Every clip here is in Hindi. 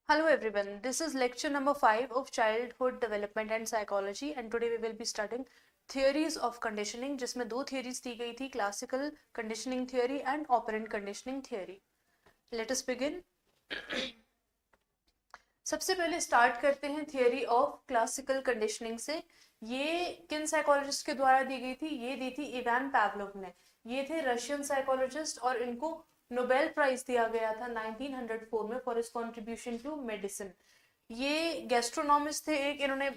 Hello everyone, this is lecture number 5 of Childhood Development and Psychology and today we will be studying theories of conditioning जिसमें दो theories दी गई थी classical conditioning theory and operant conditioning theory. Let us begin. सबसे पहले स्टार्ट करते हैं थियोरी ऑफ क्लासिकल कंडीशनिंग से. ये किन साइकोलॉजिस्ट के द्वारा दी गई थी? ये दी थी इवान पावलोव ने. ये थे रशियन साइकोलॉजिस्ट और इनको नोबेल प्राइज दिया गया था 1904 में for his contribution to medicine. ये गैस्ट्रोनॉमिस्ट थे. एक इन्होंने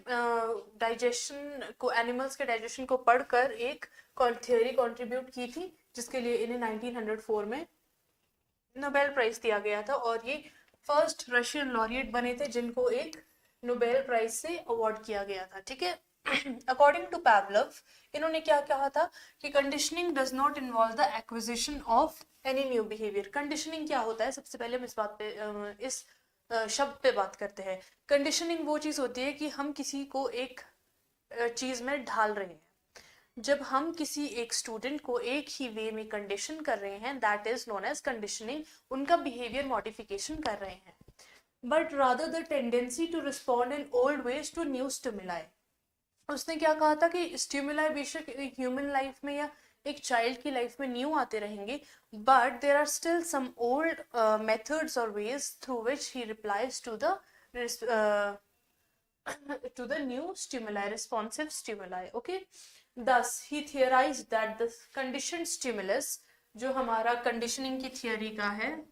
डाइजेशन को, एनिमल्स के डाइजेशन को पढ़कर एक थियोरी कंट्रीब्यूट की थी जिसके लिए इन्हें 1904 में नोबेल प्राइज दिया गया था और ये फर्स्ट रशियन लॉरिएट बने थे जिनको एक नोबेल प्राइज से अवार्ड किया गया था. ठीक है. अकॉर्डिंग टू पावलोव, इन्होंने क्या कहा था कि conditioning does not involve the acquisition of any new behaviour. Conditioning क्या होता है? सबसे पहले हम इस बात पे इस शब्द पे बात करते हैं. कंडीशनिंग वो चीज होती है कि हम किसी को एक चीज में ढाल रहे हैं. जब हम किसी एक स्टूडेंट को एक ही वे में कंडीशन कर रहे हैं, that is known as conditioning. उनका बिहेवियर मॉडिफिकेशन कर रहे हैं. But rather the tendency to respond in old ways to new stimuli. उसने क्या कहा था कि स्टिमुलाई बेशक एक ह्यूमन लाइफ में या एक चाइल्ड की लाइफ में न्यू आते रहेंगे, but there are still some old methods और ways through which he replies to the new stimuli, responsive stimuli. Okay. Thus, he theorized that the conditioned stimulus, जो हमारा कंडीशनिंग की थियोरी का है,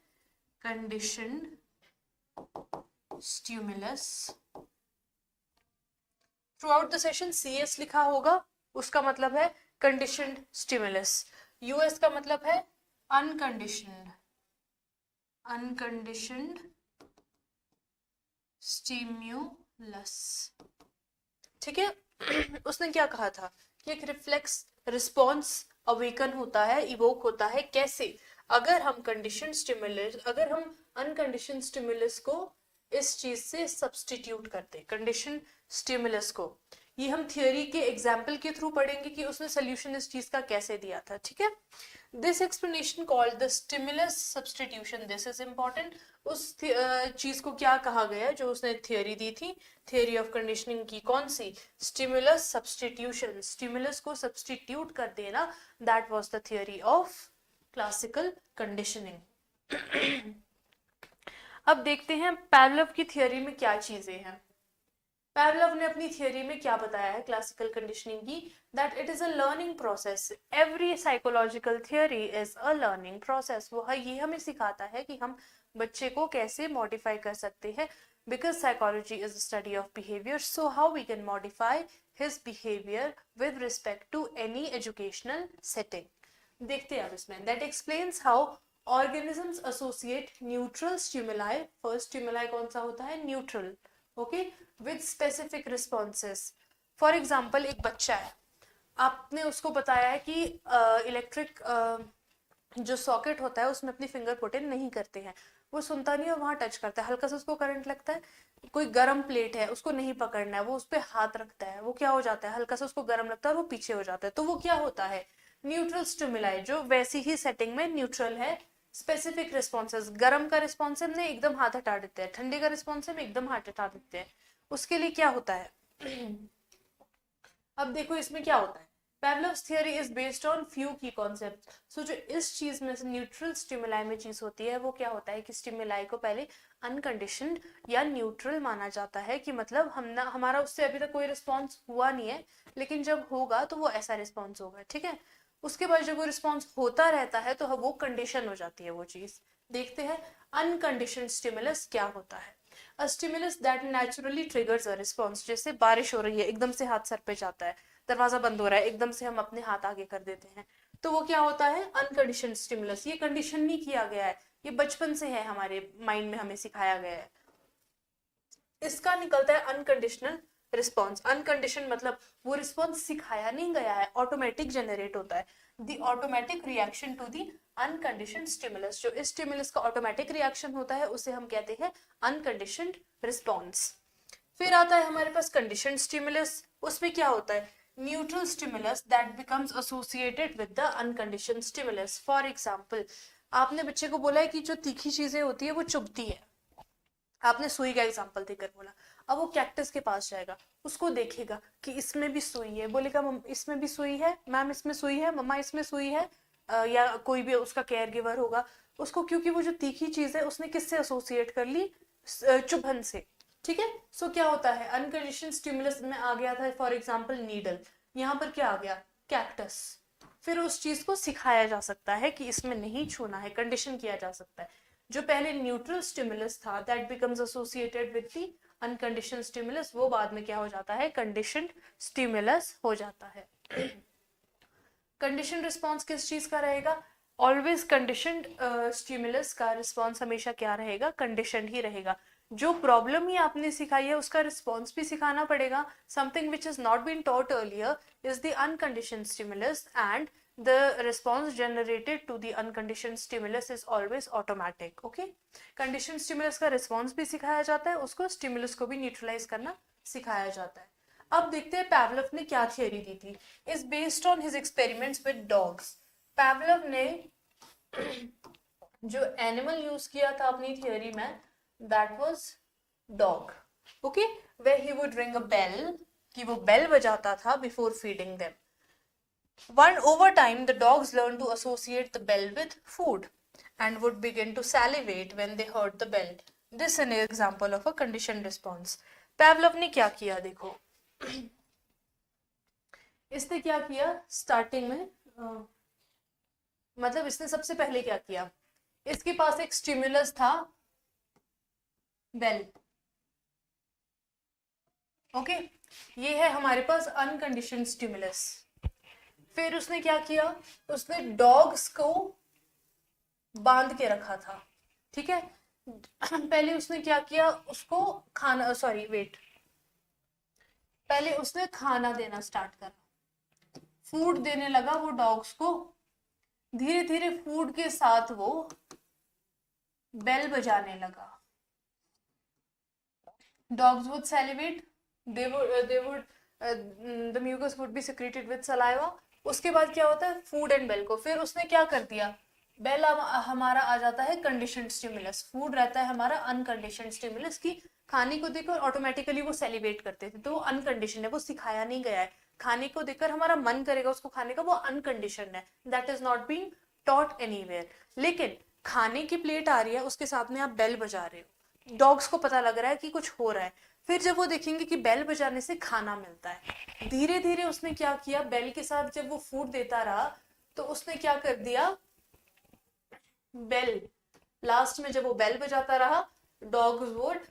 conditioned stimulus, throughout the session CS लिखा होगा, उसका मतलब है conditioned stimulus. US का मतलब है unconditioned stimulus. ठीक है. उसने क्या कहा था कि एक रिफ्लेक्स रिस्पॉन्स अवेकन होता है, इवोक होता है. कैसे? अगर हम अनकंडीशन स्टिमुलस को इस चीज से सब्सटीट्यूट करते, कंडीशन स्टिमुलस को. ये हम थियोरी के एग्जाम्पल के थ्रू पढ़ेंगे कि उसने सोल्यूशन इस चीज का कैसे दिया था. ठीक है. This explanation called the stimulus substitution. This is important. उस चीज को क्या कहा गया जो उसने थियोरी दी थी, थियोरी ऑफ कंडीशनिंग की. कौन सी? Stimulus substitution. स्टिमुलस को सब्सटीट्यूट कर देना, that was the theory of classical conditioning. अब देखते हैं पावलोव की थियोरी में क्या चीजें हैं. पावलोव ने अपनी थियोरी में क्या बताया है क्लासिकल कंडीशनिंग की? That it is a learning process. Every psychological theory is a learning process. वो ये हमें सिखाता है कि हम बच्चे को कैसे मॉडिफाई कर सकते हैं. Because psychology is a study of behaviour, so how we can modify his behaviour with respect to any educational setting. देखते हैं अब इसमें. That explains how organisms associate neutral stimuli. First stimuli कौन सा होता है? Neutral. Okay. With specific responses. For example, एक बच्चा है, आपने उसको बताया है कि इलेक्ट्रिक जो सॉकेट होता है उसमें अपनी फिंगर पुट इन नहीं करते हैं. वो सुनता नहीं और वहां टच करता है, हल्का सा उसको करंट लगता है. कोई गर्म प्लेट है, उसको नहीं पकड़ना है, वो उस पर हाथ रखता है, वो क्या हो जाता है? हल्का सा उसको गर्म लगता है और वो पीछे हो जाता है. तो वो क्या होता है? न्यूट्रल स्टिमुलाई, जो वैसी ही सेटिंग में न्यूट्रल है. Specific responses. गर्म का रिस्पॉन्सिव में एकदम हाथ हटा देते हैं, ठंडे का रिस्पॉन्सिव में एकदम हाथ हटा देते हैं. उसके लिए क्या होता है? अब देखो इसमें क्या होता है. Pavlov's theory is based on few key concepts. So जो इस चीज में से न्यूट्रल स्टिमुलाई में चीज होती है, वो क्या होता है कि स्टिमुलाई को पहले अनकंडीशनड या न्यूट्रल माना जाता है, कि मतलब हमारा उससे अभी तक कोई रिस्पॉन्स हुआ नहीं है, लेकिन जब होगा तो वो ऐसा रिस्पॉन्स होगा. ठीक है. उसके बाद जब वो रिस्पॉन्स होता रहता है तो वो कंडीशन हो जाती है वो चीज. देखते हैं अनकंडीशनड स्टिमुलस क्या होता है. A stimulus that naturally triggers a response. जैसे बारिश हो रही है, एकदम से हाथ सर पे जाता है, दरवाजा बंद हो रहा है, एकदम से हम अपने हाथ आगे कर देते हैं, तो वो क्या होता है? Unconditioned stimulus. ये कंडीशन नहीं किया गया है, ये बचपन से है, हमारे माइंड में हमें सिखाया गया है. इसका निकलता है अनकंडीशनल रिस्पॉन्स. अनकंडीशन मतलब वो रिस्पॉन्स सिखाया नहीं गया है, ऑटोमेटिक जनरेट होता है. The automatic reaction to the unconditioned stimulus. जो इस स्टिमुलस का ऑटोमेटिक रिएक्शन होता है उसे हम कहते हैं अनकंडीशनड रिस्पॉन्स. फिर आता है हमारे पास कंडीशनड स्टिमुलस. उसमें क्या होता है? Neutral stimulus that becomes associated with the unconditioned stimulus. For example, आपने बच्चे को बोला है कि जो तीखी चीजें होती है वो चुभती है, आपने सुई का एग्जांपल देकर बोला, अब वो कैक्टस के पास जाएगा, उसको देखेगा कि इसमें भी सुई है, बोलेगा इसमें भी सुई है मैम, इसमें सुई है मम्मा, इसमें सुई है, या कोई भी उसका केयर गिवर होगा उसको, क्योंकि वो जो तीखी चीज है उसने किससे एसोसिएट कर ली, चुभन से। ठीक है, सो क्या होता है, अनकंडीशनड स्टिमुलस में आ गया था फॉर एग्जाम्पल नीडल, यहाँ पर क्या आ गया, कैक्टस। फिर उस चीज को सिखाया जा सकता है कि इसमें नहीं छूना है, कंडीशन किया जा सकता है। जो पहले न्यूट्रल स्टिमुलस था that becomes associated with the unconditioned stimulus, वो बाद में क्या हो जाता है, कंडीशनड स्टिमुलस हो जाता है। कंडीशन रिस्पॉन्स किस चीज का रहेगा, ऑलवेज कंडीशनड स्टिमुलस का रिस्पॉन्स हमेशा क्या रहेगा, कंडीशनड ही रहेगा। जो प्रॉब्लम ही आपने सिखाई है उसका रिस्पॉन्स भी सिखाना पड़ेगा। Something which is not been taught earlier is the unconditioned stimulus and the response generated to the unconditioned stimulus is always automatic. Okay, conditioned stimulus का response भी सिखाया जाता है, उसको stimulus को भी neutralize करना सिखाया जाता है। अब देखते हैं पैवलव ने क्या थियरी दी थी, is based on his experiments with dogs. पैवलव ने जो एनिमल यूज किया था अपनी थियरी में, that was dog. Okay, where he would ring a bell, कि वो बेल बजाता था before feeding them. Over time, the dogs learned to associate the bell with food and would begin to salivate when they heard the bell. This is an example of a conditioned response. Pavlov ने क्या किया देखो, इसने क्या किया स्टार्टिंग में, मतलब इसने सबसे पहले क्या किया, इसके पास एक स्टिमुलस था बेल। ओके, ये है हमारे पास अनकंडीशनड स्टिमुलस। फिर उसने क्या किया, उसने डॉग्स को बांध के रखा था। ठीक है, पहले उसने क्या किया, उसको खाना, सॉरी वेट, पहले उसने खाना देना स्टार्ट करा, फूड देने लगा वो डॉग्स को। धीरे धीरे फूड के साथ वो बेल बजाने लगा। Dogs would salivate, the mucus would be secreted with saliva. उसके बाद क्या होता है, फूड एंड बेल को, फिर उसने क्या कर दिया, बेल हमारा आ जाता है कंडीशनड स्टिमुलस, फूड रहता है हमारा अनकंडीशनड स्टिमुलस, की खाने को देखकर ऑटोमेटिकली वो सेलिब्रेट करते थे, तो वो अनकंडीशनड है, वो सिखाया नहीं गया है। खाने को देखकर हमारा मन करेगा उसको खाने का, वो अनकंडीशनड है, that is not being taught anywhere. लेकिन खाने की प्लेट आ रही है, उसके साथ में आप बेल बजा रहे हो, डॉग्स को पता लग रहा है कि कुछ हो रहा है। फिर जब वो देखेंगे कि बेल बजाने से खाना मिलता है, धीरे धीरे उसने क्या किया, बेल के साथ जब वो फूड देता रहा तो उसने क्या कर दिया, बेल, लास्ट में जब वो बेल बजाता रहा, डॉग्स वुड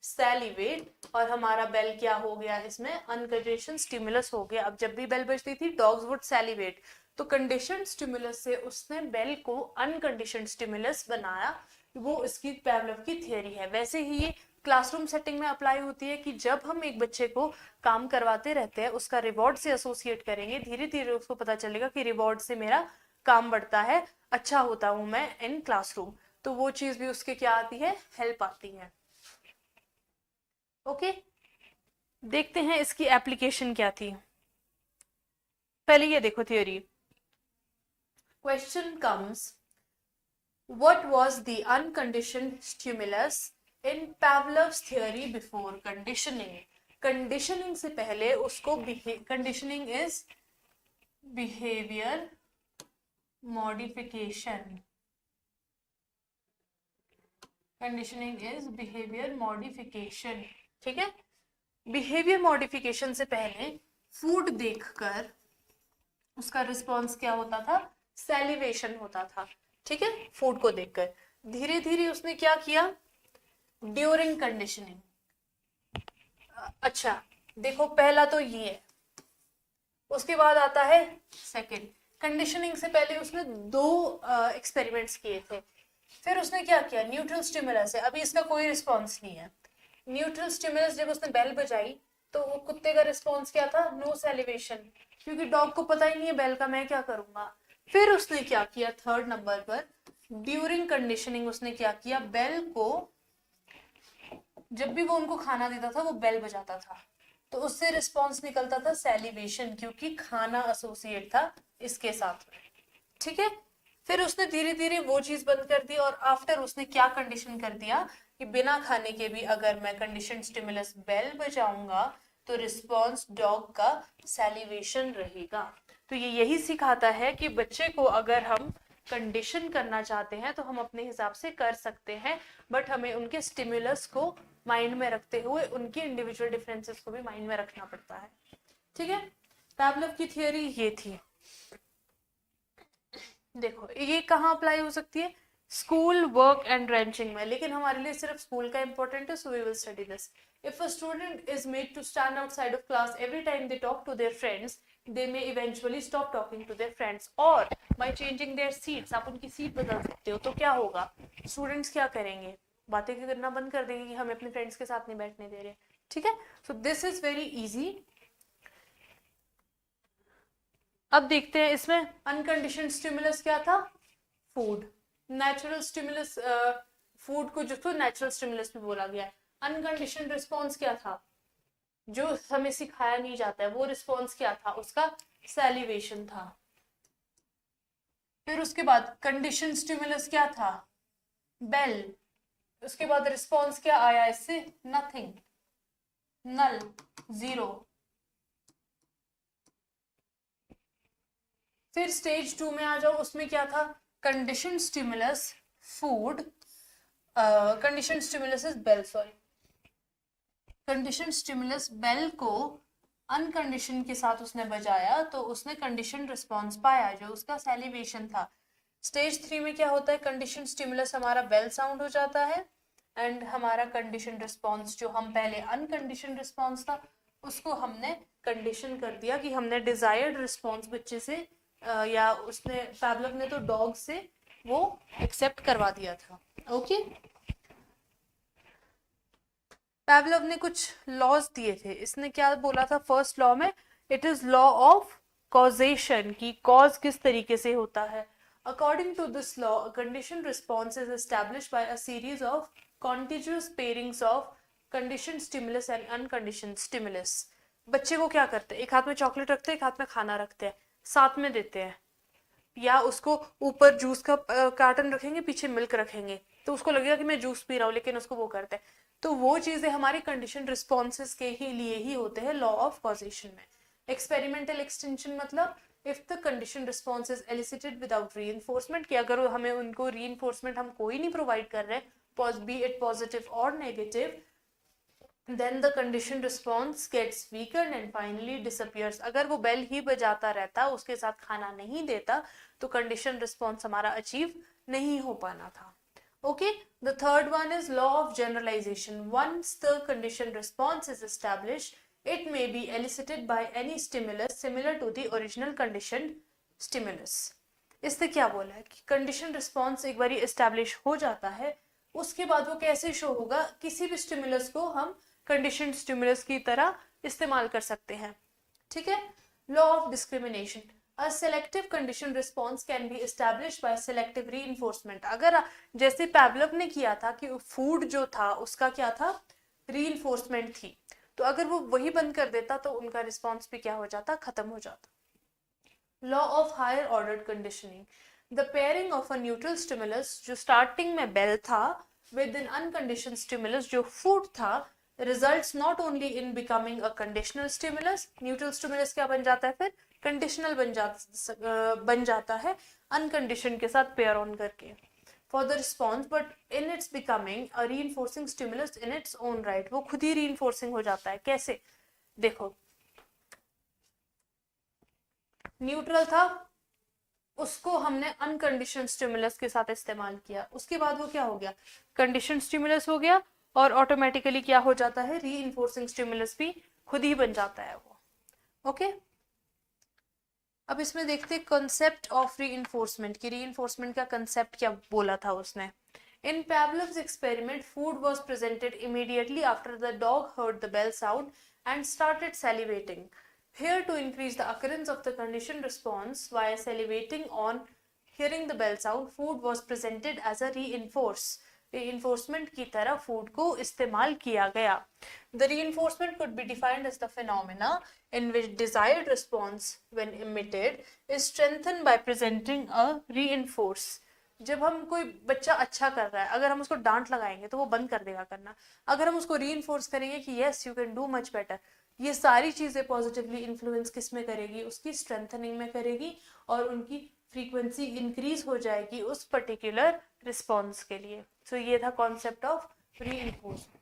सैलिवेट, और हमारा बेल क्या हो गया, इसमें अनकंडीशनड स्टिमुलस हो गया। अब जब भी बेल बजती थी डॉग्स वुड सैलिवेट, तो कंडीशनड स्टिमुलस से उसने बेल को अनकंडीशनड स्टिमुलस बनाया। वो इसकी पैवलव की थियरी है। वैसे ही ये क्लासरूम सेटिंग में अप्लाई होती है कि जब हम एक बच्चे को काम करवाते रहते हैं, उसका रिवॉर्ड से एसोसिएट करेंगे, धीरे धीरे उसको पता चलेगा कि रिवॉर्ड से मेरा काम बढ़ता है, अच्छा होता हूं मैं इन क्लासरूम, तो वो चीज भी उसके क्या आती है, हेल्प आती है। ओके, देखते हैं इसकी एप्लीकेशन क्या थी। पहले ये देखो theory, question comes, what was the unconditioned stimulus in Pavlov's theory before conditioning? Conditioning से पहले उसको, conditioning is behaviour modification, conditioning is behaviour modification. ठीक है, बिहेवियर मॉडिफिकेशन से पहले फूड देखकर उसका रिस्पॉन्स क्या होता था, सैलिवेशन होता था। ठीक है, फूड को देखकर। धीरे धीरे उसने क्या किया, ड्यूरिंग कंडीशनिंग, अच्छा देखो पहला तो ये है, उसके बाद आता है सेकंड। कंडीशनिंग से पहले उसने 2 एक्सपेरिमेंट्स किए थे। फिर उसने क्या किया, न्यूट्रल स्टिमुलस है, अभी इसका कोई रिस्पॉन्स नहीं है। न्यूट्रल स्टिमुलस जब उसने बेल बजाई तो वो कुत्ते का रिस्पॉन्स क्या था, नो सैलिवेशन, क्योंकि डॉग को पता ही नहीं है बेल का, मैं क्या करूंगा। फिर उसने क्या किया, थर्ड नंबर पर ड्यूरिंग कंडीशनिंग उसने क्या किया, बेल को, जब भी वो उनको खाना देता था वो बेल बजाता था, तो उससे रिस्पॉन्स निकलता था सैलिवेशन, क्योंकि खाना एसोसिएट था इसके साथ में। ठीक है, फिर उसने धीरे धीरे वो चीज बंद कर दी, और आफ्टर उसने क्या कंडीशन कर दिया कि बिना खाने के भी अगर मैं कंडीशन स्टिमुलस बेल बजाऊंगा तो रिस्पॉन्स डॉग का सैलिवेशन रहेगा। तो ये यही सिखाता है कि बच्चे को अगर हम कंडीशन करना चाहते हैं तो हम अपने हिसाब से कर सकते हैं, बट हमें उनके स्टिमुलस को माइंड में रखते हुए उनकी इंडिविजुअल डिफरेंसेस को भी माइंड में रखना पड़ता है। ठीक है, पैवलोव की थियोरी ये थी। देखो ये कहाँ अप्लाई हो सकती है, स्कूल, वर्क एंड रेंचिंग में, लेकिन हमारे लिए सिर्फ स्कूल का इंपॉर्टेंट है, so we will study this. If a student is made to stand outside of class every time they talk to their friends, they may eventually stop talking to their friends. और by changing their seats, आप उनकी सीट बदल सकते हो, तो क्या होगा, स्टूडेंट्स क्या करेंगे, बातें करना बंद कर देंगे कि हमें अपने फ्रेंड्स के साथ नहीं बैठने दे रहे। ठीक है, so this is very easy. अब देखते हैं इसमें अनकंडीशनड स्टिमुलस क्या था, फूड। नेचुरल स्टिमुलस, फूड को जो नेचुरल स्टिमुलस भी बोला गया है। अनकंडीशनड रिस्पॉन्स क्या था, जो हमें सिखाया नहीं जाता है, वो रिस्पॉन्स क्या था, उसका सैलिवेशन था। फिर उसके बाद कंडीशन स्टिमुलस क्या था, बेल। उसके बाद रिस्पॉन्स क्या आया इससे, नथिंग, नल, जीरो। फिर स्टेज 2 में आ जाओ, उसमें क्या था, condition stimulus food, condition stimulus is bell, sorry, condition stimulus bell को अनकंडीशन के साथ उसने बजाया तो उसने कंडीशन रिस्पॉन्स पाया जो उसका सैलिवेशन था। स्टेज 3 में क्या होता है, कंडीशन स्टिमुलस हमारा बेल साउंड हो जाता है, एंड हमारा कंडीशन रिस्पॉन्स जो हम पहले अनकंडीशन रिस्पॉन्स था उसको हमने कंडीशन कर दिया कि हमने डिजायर्ड रिस्पॉन्स बच्चे से या उसने, पैवलोव ने तो डॉग से वो एक्सेप्ट करवा दिया था। ओके, पैवलोव ने कुछ लॉज दिए थे, इसने क्या बोला था फर्स्ट लॉ में, it is law of causation, की कॉज किस तरीके से होता है। According to this law, a condition response is established by a series of continuous pairings of condition stimulus and uncondition stimulus. बच्चे को क्या करते हैं, एक हाथ में चॉकलेट रखते हैं, एक हाथ में खाना रखते हैं, साथ में देते हैं, या उसको ऊपर जूस का कार्टन रखेंगे, पीछे मिल्क रखेंगे, तो उसको लगेगा कि मैं जूस पी रहा हूँ, लेकिन उसको वो करते हैं। तो वो चीजें हमारी कंडीशन रिस्पॉन्सेस के ही लिए ही होते हैं लॉ ऑफ कॉजेशन में। एक्सपेरिमेंटल एक्सटेंशन मतलब if the condition response is elicited without reinforcement, कि अगर हमें उनको रीइंफोर्समेंट हम कोई नहीं प्रोवाइड कर रहे, बी इट पॉजिटिव और negative, then the conditioned response gets weakened and finally disappears। अगर वो बेल ही बजाता रहता, उसके साथ खाना नहीं देता, तो कंडीशन रिस्पॉन्स हमारा अचीव नहीं हो पाना था। Okay, the third one is law of generalization. Once the conditioned response is established, it may be elicited by any stimulus similar to the original conditioned stimulus। इससे क्या बोला है कि कंडीशन रिस्पॉन्स एक बार एस्टैब्लिश हो जाता है, उसके बाद वो कैसे शो होगा, किसी भी स्टिमुलस को हम कंडीशन स्टिमुलस की तरह इस्तेमाल कर सकते हैं। ठीक है, law of discrimination, A selective condition response can be established by selective reinforcement। अगर जैसे पैवलोव ने किया था कि फूड जो था उसका क्या था, रीइंफोर्समेंट थी, तो अगर वो वही बंद कर देता तो उनका रिस्पॉन्स भी क्या हो जाता, खत्म हो जाता। Law of higher order conditioning, the pairing of a neutral stimulus जो स्टार्टिंग में बेल था विद एन अनकंडीशनड स्टिमुलस जो फूड था, results not only in becoming a conditional stimulus, neutral stimulus क्या बन जाता है, फिर कंडीशनल बन जाता है अनकंडीशन के साथ पेयर ऑन करके for the response, but in its becoming a reinforcing stimulus in its own right. वो खुद ही रीइंफोर्सिंग हो जाता है। कैसे, देखो न्यूट्रल था, उसको हमने अनकंडीशन स्टिमुलस के साथ इस्तेमाल किया, उसके बाद वो क्या हो गया, कंडीशन स्टिमुलस हो गया, और ऑटोमेटिकली क्या हो जाता है, रीइंफोर्सिंग स्टिमुलस भी खुद ही बन जाता है वो। ओके, अब इसमें देखते हैं कॉन्सेप्ट ऑफ रीइंफोर्समेंट की, रीइंफोर्समेंट का कंसेप्ट क्या बोला था उसने। In Pavlov's experiment, food was presented immediately after the dog heard the bell sound and started salivating. Here, to increase the occurrence of the conditioned response via salivating on hearing the bell sound, food was presented as a reinforce. reinforcement की तरह फूड को इस्तेमाल किया गया. The reinforcement could be defined as the phenomena in which desired response when emitted is strengthened by presenting a reinforce. जब हम कोई बच्चा अच्छा कर रहा है, अगर हम उसको डांट लगाएंगे तो वो बंद कर देगा करना. अगर हम उसको रीइंफोर्स करेंगे कि yes you can do much better, ये सारी चीजें पॉजिटिवली इन्फ्लुएंस किस में करेगी, उसकी स्ट्रेंथनिंग में करेगी और उनकी फ्रीक्वेंसी इंक्रीज हो जाएगी उस पर्टिकुलर रिस्पॉन्स के लिए. सो ये था कॉन्सेप्ट ऑफ रीइंफोर्समेंट.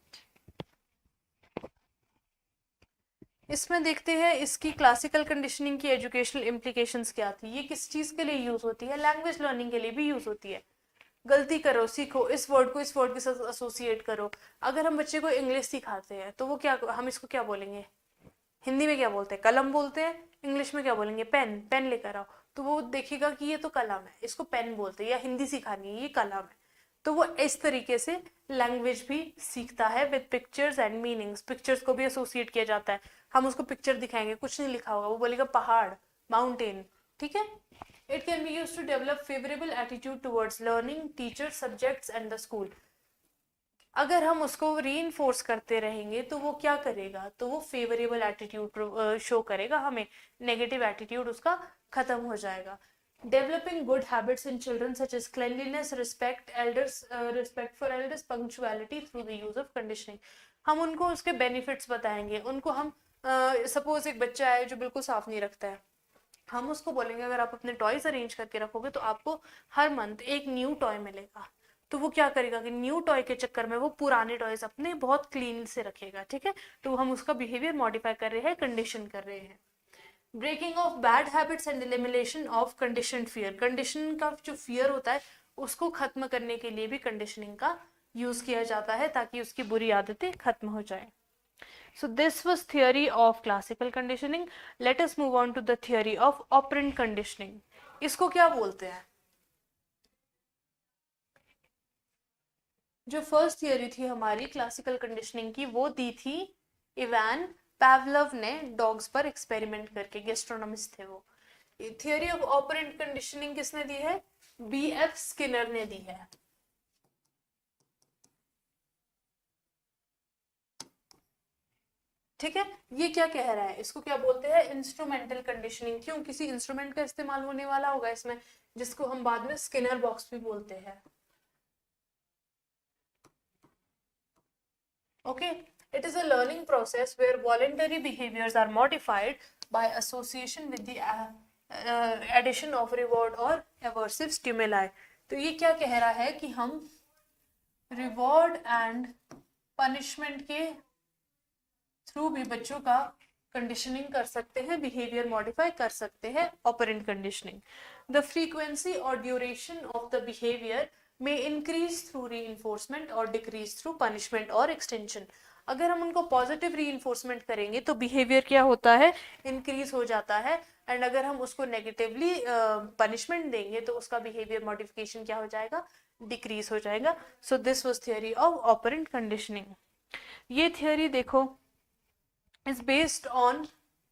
इसमें देखते हैं इसकी क्लासिकल कंडीशनिंग की एजुकेशनल इम्प्लीकेशंस क्या थी. ये किस चीज के लिए यूज होती है? लैंग्वेज लर्निंग के लिए भी यूज होती है. गलती करो, सीखो, इस वर्ड को इस वर्ड के साथ एसोसिएट करो. अगर हम बच्चे को इंग्लिश सिखाते हैं तो वो क्या, हम इसको क्या बोलेंगे? हिंदी में क्या बोलते हैं? कलम बोलते हैं. इंग्लिश में क्या बोलेंगे? पेन. पेन लेकर आओ. तो वो देखेगा कि ये तो कलम है, इसको पेन बोलते हैं. या हिंदी सिखानी है, ये कलम है. तो वो इस तरीके से लैंग्वेज भी सीखता है with pictures and meanings. Pictures को भी एसोसिएट किया जाता है. हम उसको पिक्चर दिखाएंगे, कुछ नहीं लिखा होगा, वो बोलेगा पहाड़, माउंटेन. ठीक है. It can be used to develop favorable attitude towards learning, teachers, subjects and the school. अगर हम उसको रीइंफोर्स करते रहेंगे तो वो क्या करेगा? तो वो फेवरेबल एटीट्यूड शो करेगा हमें, नेगेटिव एटीट्यूड उसका खत्म हो जाएगा. Developing good habits in children such as cleanliness, respect for elders, punctuality through the use of conditioning. हम उनको उसके बेनिफिट्स बताएंगे. उनको हम सपोज एक बच्चा है जो बिल्कुल साफ नहीं रखता है, हम उसको बोलेंगे अगर आप अपने टॉयज अरेंज करके रखोगे तो आपको हर मंथ एक न्यू टॉय मिलेगा. तो वो क्या करेगा कि न्यू टॉय के चक्कर में वो पुराने टॉयज अपने बहुत क्लीन से रखेगा. ठीक है. तो हम उसका बिहेवियर मॉडिफाई कर रहे हैं, कंडीशन कर रहे हैं. Breaking of bad habits and elimination of conditioned fear. Condition का जो फियर होता है उसको खत्म करने के लिए भी कंडीशनिंग का यूज किया जाता है ताकि उसकी बुरी आदतें खत्म हो जाए. So this was theory of classical conditioning. Let us move on to the theory of operant conditioning. इसको क्या बोलते हैं? जो फर्स्ट थियोरी थी हमारी क्लासिकल कंडीशनिंग की, वो दी थी इवान पावलोव ने डॉग्स पर एक्सपेरिमेंट करके. गेस्ट्रोनॉमिस्ट थे वो. थियोरी ऑफ ऑपरेंट कंडीशनिंग किसने दी है? B.F. स्किनर ने दी है. ठीक है. ये क्या कह रहा है? इसको क्या बोलते हैं? Instrumental conditioning. क्यों? किसी इंस्ट्रूमेंट का इस्तेमाल होने वाला होगा इसमें, जिसको हम बाद में स्किनर बॉक्स भी बोलते हैं. Okay, it is a learning process where voluntary behaviors are modified by association with the addition of reward or aversive stimuli. तो ये क्या कह रहा है कि हम रिवॉर्ड एंड पनिशमेंट के थ्रू भी बच्चों का कंडीशनिंग कर सकते हैं, बिहेवियर मॉडिफाई कर सकते हैं. Operant conditioning. द फ्रीक्वेंसी और ड्यूरेशन ऑफ द बिहेवियर में इंक्रीज थ्रू रीइंफोर्समेंट और डिक्रीज थ्रू पनिशमेंट और एक्सटेंशन. अगर हम उनको पॉजिटिव रीइंफोर्समेंट करेंगे तो बिहेवियर क्या होता है? इंक्रीज हो जाता है. एंड अगर हम उसको नेगेटिवली पनिशमेंट देंगे तो उसका बिहेवियर मॉडिफिकेशन क्या हो जाएगा? डिक्रीज हो जाएगा. So this was theory of operant conditioning. ये थ्योरी देखो is based on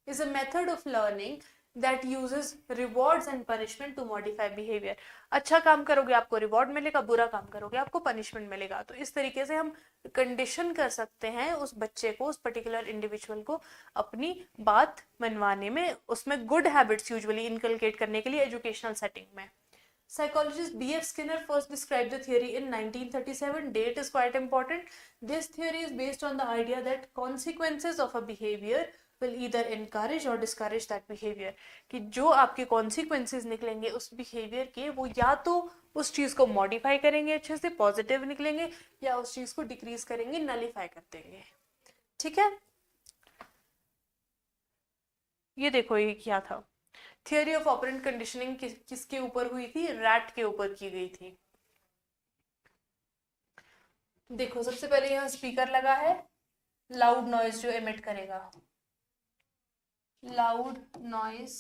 is a method of learning that uses rewards and punishment to modify behavior. अच्छा काम करोगे आपको रिवॉर्ड मिलेगा, बुरा काम करोगे आपको पनिशमेंट मिलेगा. तो इस तरीके से हम कंडीशन कर सकते हैं उस बच्चे को, उस पर्टिकुलर इंडिविजुअल को अपनी बात मनवाने में, उसमें गुड हैबिट्स यूजुअली इनकलकेट करने के लिए एजुकेशनल सेटिंग में. Psychologist B.F. Skinner first described the theory in 1937. Date is quite important. This theory is based on the idea that consequences of a behavior will either encourage or discourage that behavior. कि जो आपके consequences निकलेंगे उस behavior के, वो या तो उस चीज को modify करेंगे अच्छे से, positive निकलेंगे, या उस चीज को decrease करेंगे, nullify कर देंगे. ठीक है. ये देखो ये क्या था. थियोरी ऑफ ऑपरेंट कंडीशनिंग किसके ऊपर हुई थी? रैट के ऊपर की गई थी. देखो सबसे पहले यहाँ स्पीकर लगा है, लाउड नॉइज जो एमिट करेगा, लाउड नॉइज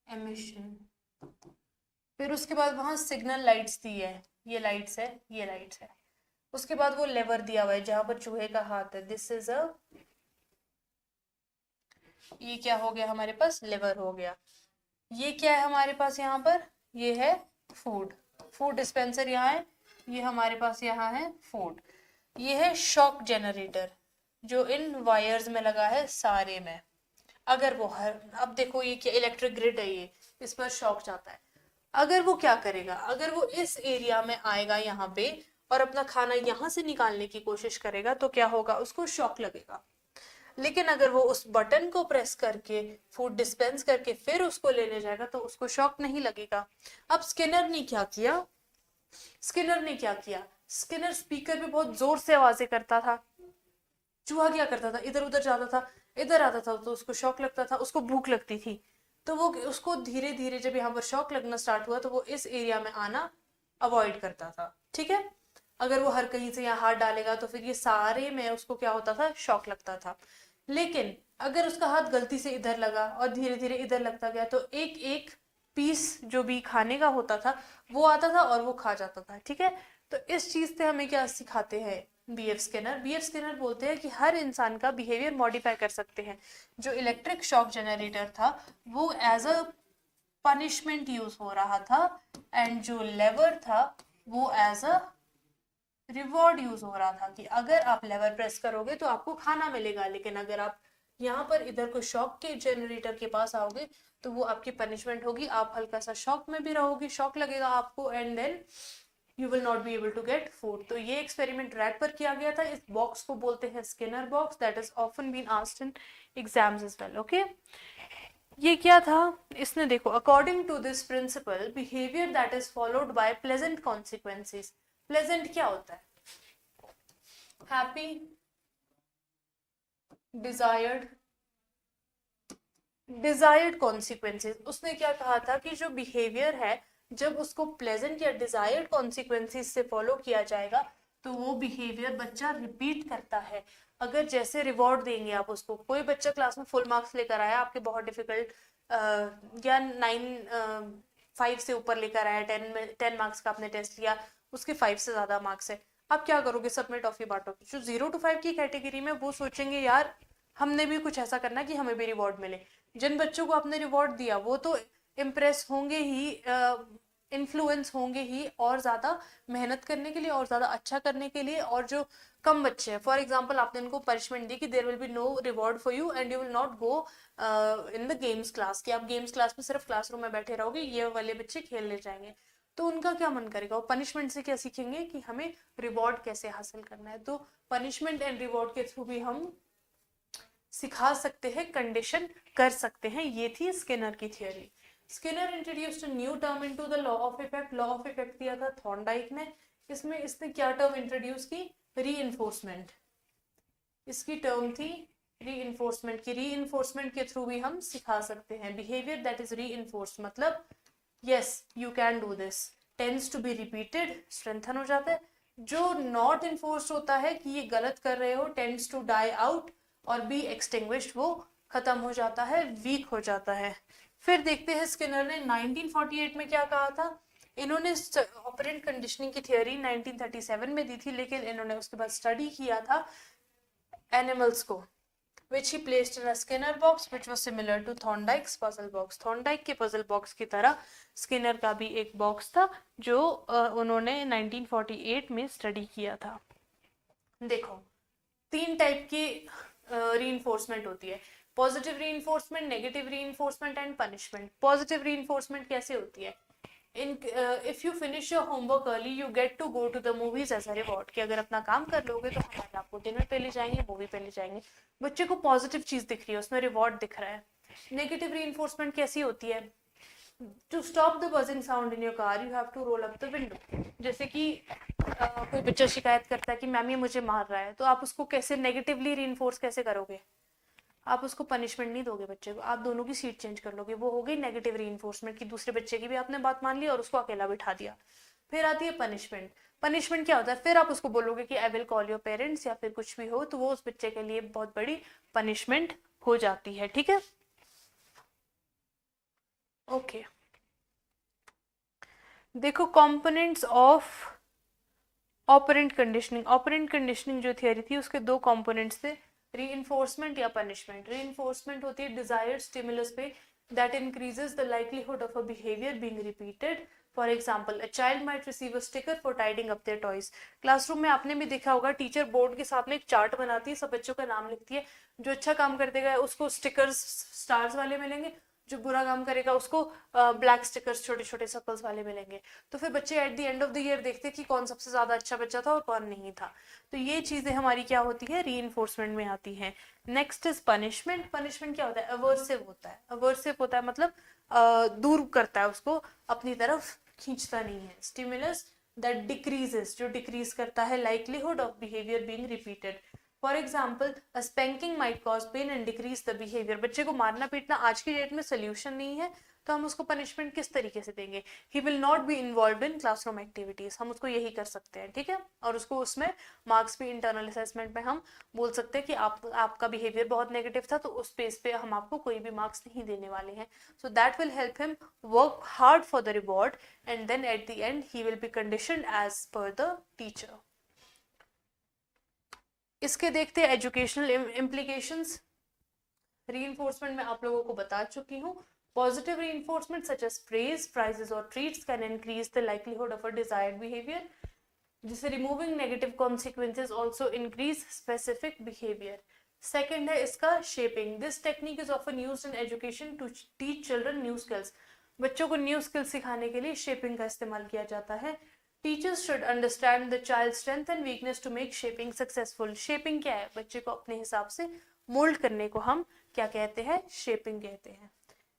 एमिशन. फिर उसके बाद वहां सिग्नल लाइट्स दी है, ये लाइट्स है, ये लाइट्स है. उसके बाद वो लेवर दिया हुआ है जहां पर चूहे का हाथ है. दिस इज अ, ये क्या हो गया हमारे पास? लेवर हो गया. ये क्या है हमारे पास यहाँ पर? ये है फूड, फूड डिस्पेंसर यहाँ है. ये हमारे पास यहाँ है फूड, ये है शॉक जनरेटर जो इन वायर्स में लगा है सारे में। अगर वो अब देखो ये क्या इलेक्ट्रिक ग्रिड है, ये इस पर शॉक जाता है। अगर वो क्या करेगा, अगर वो इस एरिया में आएगा यहाँ पे और अपना खाना यहाँ से निकालने की कोशिश करेगा तो क्या होगा, उसको शॉक लगेगा। लेकिन अगर वो उस बटन को प्रेस करके फूड डिस्पेंस करके फिर उसको लेने जाएगा तो उसको शॉक नहीं लगेगा। अब स्किनर ने क्या किया, स्किनर स्पीकर पे बहुत जोर से आवाजें करता था। चूहा क्या करता था, इधर उधर जाता था, इधर आता था तो उसको शॉक लगता था, उसको भूख लगती थी, तो वो उसको धीरे धीरे जब यहाँ पर शॉक लगना स्टार्ट हुआ तो वो इस एरिया में आना अवॉइड करता था। ठीक है, अगर वो हर कहीं से यहाँ हाथ डालेगा तो फिर ये सारे में उसको क्या होता था, शॉक लगता था। लेकिन अगर उसका हाथ गलती से इधर लगा और धीरे धीरे इधर लगता गया तो एक एक पीस जो भी खाने का होता था वो आता था और वो खा जाता था। ठीक है, तो इस चीज से हमें क्या सिखाते हैं बीएफ स्किनर बोलते हैं कि हर इंसान का बिहेवियर मॉडिफाई कर सकते हैं। जो इलेक्ट्रिक शॉक जनरेटर था वो एज अ पनिशमेंट यूज हो रहा था एंड जो लेवर था वो एज अ रिवॉर्ड यूज हो रहा था कि अगर आप लेवर प्रेस करोगे तो आपको खाना मिलेगा, लेकिन अगर आप यहाँ पर इधर को शॉक के जनरेटर के पास आओगे तो वो आपकी पनिशमेंट होगी, आप हल्का सा शॉक में भी रहोगे, शॉक लगेगा आपको and then you will not be able to get food. तो ये एक्सपेरिमेंट रैट पर किया गया था। इस बॉक्स को बोलते हैं Skinner box, that is often been asked in exams as well. Okay, ये क्या था, इसने देखो according to this principle behaviour that is followed by pleasant consequences. Pleasant क्या होता है, हैप्पी, डिजायर्ड कॉन्सिक्वेंसेस। उसने क्या कहा था कि जो बिहेवियर है जब उसको प्लेजेंट या डिजायर्ड कॉन्सिक्वेंसेस से फॉलो किया जाएगा तो वो बिहेवियर बच्चा रिपीट करता है। अगर जैसे रिवॉर्ड देंगे आप उसको, कोई बच्चा क्लास में फुल मार्क्स लेकर आया, आपके बहुत डिफिकल्ट या 5 से ऊपर लेकर आया, 10 मार्क्स का आपने टेस्ट लिया, उसके 5 से ज्यादा मार्क्स है, आप क्या करोगे, सब में टॉफी बांटोगे। जो 0 to 5 की कैटेगरी में वो सोचेंगे यार हमने भी कुछ ऐसा करना कि हमें भी रिवॉर्ड मिले। जिन बच्चों को आपने रिवॉर्ड दिया वो तो इम्प्रेस होंगे ही, इन्फ्लुएंस होंगे ही और ज्यादा मेहनत करने के लिए और ज्यादा अच्छा करने के लिए। और जो कम बच्चे हैं, फॉर एग्जाम्पल आपने उनको पनिशमेंट दी कि there will be no reward for you and you will not go in the games class, कि आप गेम्स क्लास में सिर्फ क्लासरूम में बैठे रहोगे, ये वाले बच्चे खेलने जाएंगे, तो उनका क्या मन करेगा, वो पनिशमेंट से क्या सीखेंगे कि हमें रिवॉर्ड कैसे हासिल करना है। तो पनिशमेंट एंड रिवॉर्ड के थ्रू भी हम सिखा सकते हैं, कंडीशन कर सकते हैं। ये थी स्किनर की थियरी। Skinner introduced a new term into the law of effect. Law of effect दिया था थॉर्नडाइक ने। इसमें इसने क्या टर्म इंट्रोड्यूस की, रीइंफोर्समेंट। इसकी टर्म थी रीइंफोर्समेंट की। रीइंफोर्समेंट के थ्रू भी हम सिखा सकते हैं बिहेवियर दैट इज रीइंफोर्स्ड, मतलब yes you can do this, tends to be repeated, strengthen हो जाता है। जो नॉट इन्फोर्स्ड होता है कि ये गलत कर रहे हो, टेंड्स टू डाई आउट और बी एक्सटिंग्विश्ड, वो खत्म हो जाता है, वीक हो जाता है। फिर देखते हैं स्किनर ने 1948 में क्या कहा था। इन्होंने ऑपरेंट कंडीशनिंग की थियरी 1937 में दी थी, लेकिन इन्होंने उसके बाद स्टडी किया था एनिमल्स को, which he placed in a Skinner box which was similar to Thorndike's puzzle box. Thorndike के puzzle box की तरह Skinner का भी एक बॉक्स था जो उन्होंने 1948 में स्टडी किया था। देखो 3 टाइप की रीइंफोर्समेंट होती है, positive reinforcement, negative reinforcement and punishment. Positive reinforcement कैसे होती है, if you finish your homework early you get to go to the movies as a reward, कि अगर अपना काम कर लोगे तो हमारे आपको डिनर पे ले जाएंगे, मूवी पे ले जाएंगे। बच्चे को पॉजिटिव चीज दिख रही है, उसमें रिवॉर्ड दिख रहा है। नेगेटिव रीइंफोर्समेंट कैसी होती है, to stop the buzzing sound in your car you have to roll up the window. जैसे कि कोई बच्चा शिकायत करता है कि मैम ये मुझे मार रहा है, तो आप उसको कैसे नेगेटिवली रीइंफोर्स कैसे करोगे, आप उसको पनिशमेंट नहीं दोगे बच्चे को, आप दोनों की सीट चेंज कर लोगे। वो हो गई नेगेटिव रीइंफोर्समेंट की दूसरे बच्चे की भी आपने बात मान ली और उसको अकेला बिठा दिया। फिर आती है पनिशमेंट। पनिशमेंट क्या होता है, फिर आप उसको बोलोगे कि I will call your parents या फिर कुछ भी हो, तो वो उस बच्चे के लिए बहुत बड़ी पनिशमेंट हो जाती है। ठीक है, ओके। देखो components of operant conditioning. Operant conditioning जो थियरी थी उसके 2 कंपोनेंट्स थे, रीइंफोर्समेंट या पनिशमेंट। रीइंफोर्समेंट होती है डिजायर्ड स्टिमुलस पे that increases the likelihood of a behaviour being repeated, for example a child might receive a sticker for tidying up their toys. Classroom में आपने भी देखा होगा टीचर बोर्ड के साथ में एक चार्ट बनाती है, सब बच्चों का नाम लिखती है, जो अच्छा काम कर देगा उसको स्टिकर्स स्टार्स वाले मिलेंगे, जो बुरा काम करेगा उसको ब्लैक स्टिकर्स छोटे छोटे सर्कल्स वाले मिलेंगे। तो फिर बच्चे eight the end of the year देखते हैं कि कौन सबसे ज्यादा अच्छा बच्चा था और कौन नहीं था। तो ये चीजें हमारी क्या होती है, रीइंफोर्समेंट में आती हैं। Next is punishment. पनिशमेंट क्या होता है, अवर्सिव होता है। अवर्सिव होता है मतलब दूर करता है उसको, अपनी तरफ खींचता नहीं है। स्टिमुलस दैट डिक्रीजेस, जो डिक्रीज करता है likelihood of behaviour being repeated. For example a spanking might cause pain and decrease the behaviour. बच्चे को मारना पीटना आज की डेट में सोल्यूशन नहीं है, तो हम उसको पनिशमेंट किस तरीके से देंगे, he will not be involve in classroom activities, हम उसको यही कर सकते हैं, ठीक है। और उसको उसमें मार्क्स भी इंटरनल असेसमेंट में हम बोल सकते हैं कि आपका बिहेवियर बहुत नेगेटिव था, तो उस बेस पे हम आपको कोई भी मार्क्स नहीं देने वाले हैं। So that will help him work hard for the reward and then at the end he will be conditioned as per the teacher. इसके देखते हैं एजुकेशनल इम्प्लीकेशंस। रीइंफोर्समेंट में आप लोगों को बता चुकी हूँ। Positive reinforcement such as praise, prizes और treats can increase the likelihood of a desired behaviour. जिसे removing negative consequences also increase specific behaviour. Second है इसका shaping. This technique is often used in education to teach children new skills. बच्चों को न्यू स्किल्स सिखाने के लिए शेपिंग का इस्तेमाल किया जाता है। Teachers should understand the child strength and weakness to make shaping successful. Shaping क्या है, बच्चे को अपने हिसाब से मोल्ड करने को हम क्या कहते हैं, शेपिंग कहते हैं।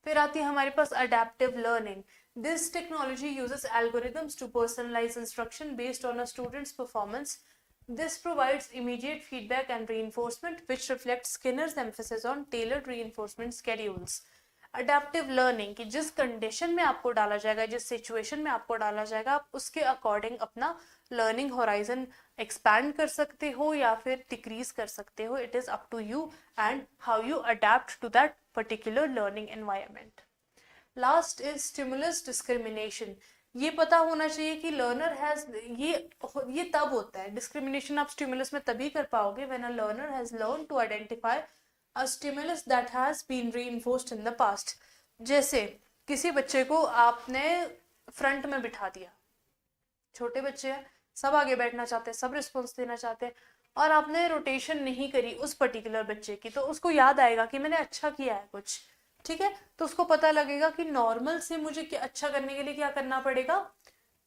फिर आती है हमारे पास adaptive learning. This technology uses algorithms to personalise instruction based on a student's performance. This provides immediate feedback and reinforcement, which reflects Skinner's emphasis on tailored reinforcement schedules. Adaptive learning कि जिस कंडीशन में आपको डाला जाएगा, जिस सिचुएशन में आपको डाला जाएगा, आप उसके अकॉर्डिंग अपना लर्निंग होराइजन एक्सपैंड कर सकते हो या फिर डिक्रीज कर सकते हो। It is up to you and how you adapt to that particular learning environment. Last is stimulus discrimination. ये पता होना चाहिए कि लर्नर हैज, ये तब होता है, डिस्क्रिमिनेशन आप स्टिमुलस में तभी कर पाओगे when a learner has learn to identify a stimulus that has been reinforced in the past. जैसे किसी बच्चे को आपने फ्रंट में बिठा दिया, छोटे बच्चे हैं, सब आगे बैठना चाहते हैं, सब रिस्पॉन्स देना चाहते हैं, और आपने रोटेशन नहीं करी उस पर्टिकुलर बच्चे की, तो उसको याद आएगा कि मैंने अच्छा किया है कुछ, ठीक है। तो उसको पता लगेगा कि नॉर्मल से मुझे क्या अच्छा करने के लिए क्या करना पड़ेगा,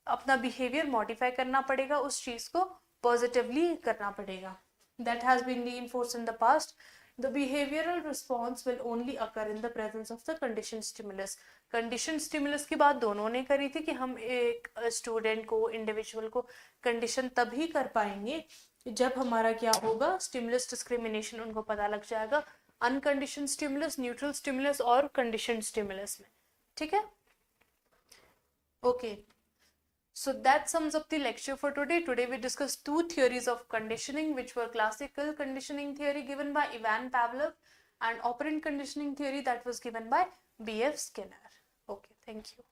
अपना बिहेवियर मॉडिफाई करना पड़ेगा, उस चीज को पॉजिटिवली करना पड़ेगा। That has been reinforced in the past. The behavioral response will only occur in the presence of the conditioned stimulus. Conditioned stimulus की बात दोनों ने करी थी कि हम एक स्टूडेंट को, इंडिविजुअल को कंडीशन तभी कर पाएंगे जब हमारा क्या होगा, स्टिमुलस डिस्क्रिमिनेशन उनको पता लग जाएगा, अनकंडीशनड स्टिमुलस, न्यूट्रल स्टिमुलस और कंडीशनड स्टिमुलस में, ठीक है। Okay, so that sums up the lecture for today. Today we discussed two theories of conditioning, which were classical conditioning theory given by Ivan Pavlov and operant conditioning theory that was given by B.F. Skinner. Okay, thank you.